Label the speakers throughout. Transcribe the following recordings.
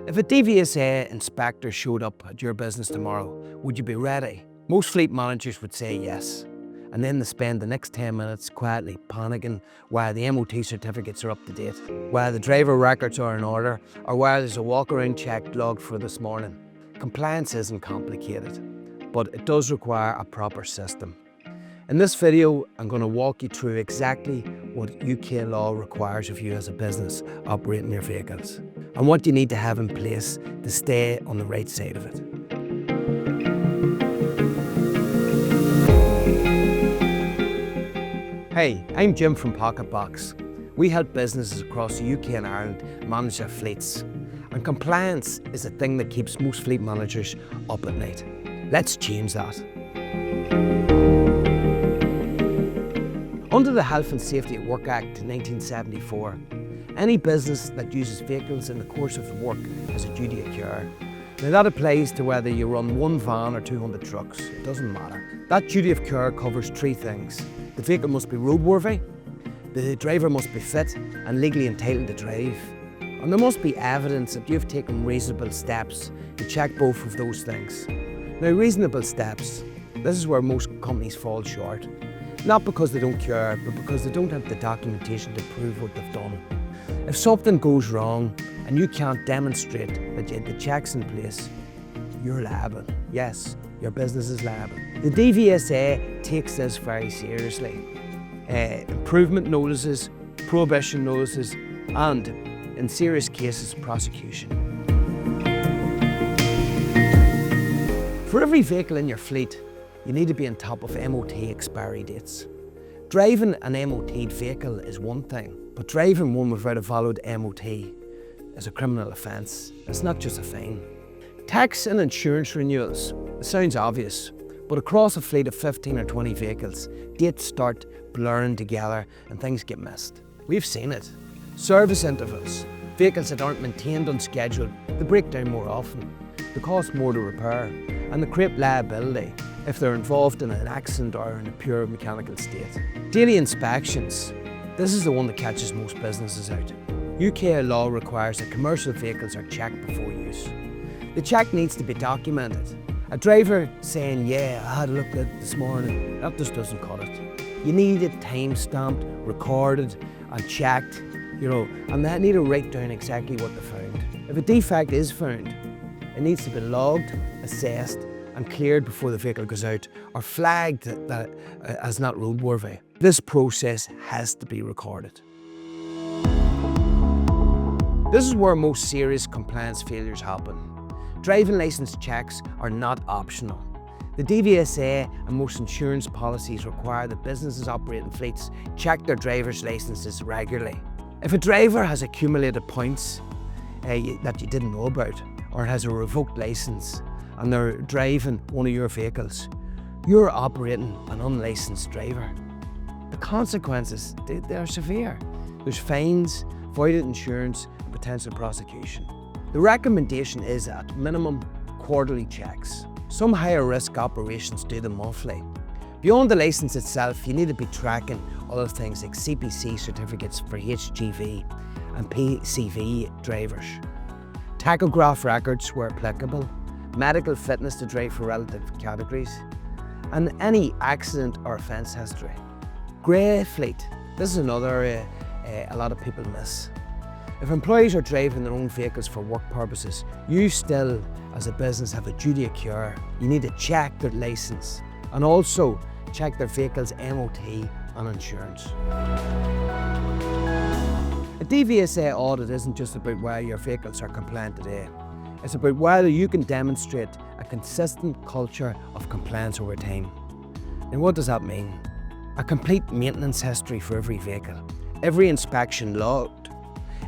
Speaker 1: If a DVSA inspector showed up at your business tomorrow, would you be ready? Most fleet managers would say yes. And then they spend the next 10 minutes quietly panicking while the MOT certificates are up to date, while the driver records are in order, or while there's a walk-around check logged for this morning. Compliance isn't complicated, but it does require a proper system. In this video, I'm going to walk you through exactly what UK law requires of you as a business operating your vehicles, and what you need to have in place to stay on the right side of it. Hey, I'm Jim from Pocketbox. We help businesses across the UK and Ireland manage their fleets. And compliance is the thing that keeps most fleet managers up at night. Let's change that. Under the Health and Safety at Work Act 1974, any business that uses vehicles in the course of work has a duty of care. Now that applies to whether you run one van or 200 trucks, it doesn't matter. That duty of care covers three things. The vehicle must be roadworthy, the driver must be fit and legally entitled to drive, and there must be evidence that you've taken reasonable steps to check both of those things. Now, reasonable steps, this is where most companies fall short. Not because they don't care, but because they don't have the documentation to prove what they've done. If something goes wrong and you can't demonstrate that you had the checks in place, you're liable. Yes, your business is liable. The DVSA takes this very seriously. Improvement notices, prohibition notices, and in serious cases, prosecution. For every vehicle in your fleet, you need to be on top of MOT expiry dates. Driving an MOT'd vehicle is one thing, but driving one without a valid MOT is a criminal offence. It's not just a fine. Tax and insurance renewals, it sounds obvious, but across a fleet of 15 or 20 vehicles, dates start blurring together and things get missed. We've seen it. Service intervals, vehicles that aren't maintained on schedule, they break down more often, they cost more to repair, and they create liability if they're involved in an accident or in a pure mechanical state. Daily inspections, this is the one that catches most businesses out. UK law requires that commercial vehicles are checked before use. The check needs to be documented. A driver saying, yeah, I had a look at it this morning, that just doesn't cut it. You need it time-stamped, recorded and checked, and they need to write down exactly what they found. If a defect is found, it needs to be logged, assessed and cleared before the vehicle goes out, or flagged as not roadworthy. This process has to be recorded. This is where most serious compliance failures happen. Driving licence checks are not optional. The DVSA and most insurance policies require that businesses operating fleets check their driver's licences regularly. If a driver has accumulated points that you didn't know about, or has a revoked licence, and they're driving one of your vehicles, you're operating an unlicensed driver. The consequences, they're severe. There's fines, voided insurance, and potential prosecution. The recommendation is at minimum quarterly checks. Some higher risk operations do them monthly. Beyond the licence itself, you need to be tracking other things like CPC certificates for HGV and PCV drivers, tachograph records where applicable, medical fitness to drive for relative categories, and any accident or offence history. Grey fleet, this is another area a lot of people miss. If employees are driving their own vehicles for work purposes, you still, as a business, have a duty of care. You need to check their licence and also check their vehicle's MOT and insurance. A DVSA audit isn't just about whether your vehicles are compliant today. It's about whether you can demonstrate a consistent culture of compliance over time. And what does that mean? A complete maintenance history for every vehicle, every inspection logged,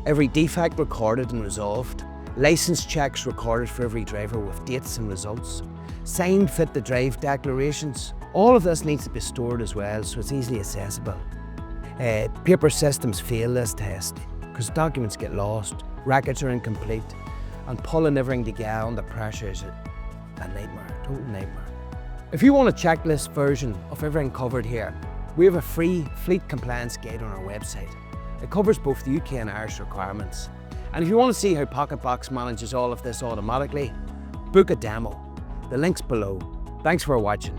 Speaker 1: every defect recorded and resolved, licence checks recorded for every driver with dates and results, signed fit to drive declarations. All of this needs to be stored as well, so it's easily accessible. Paper systems fail this test because documents get lost, records are incomplete, and pulling everything together under pressure is a nightmare, a total nightmare. If you want a checklist version of everything covered here, we have a free fleet compliance guide on our website. It covers both the UK and Irish requirements. And if you want to see how PocketBox manages all of this automatically, book a demo. The link's below. Thanks for watching.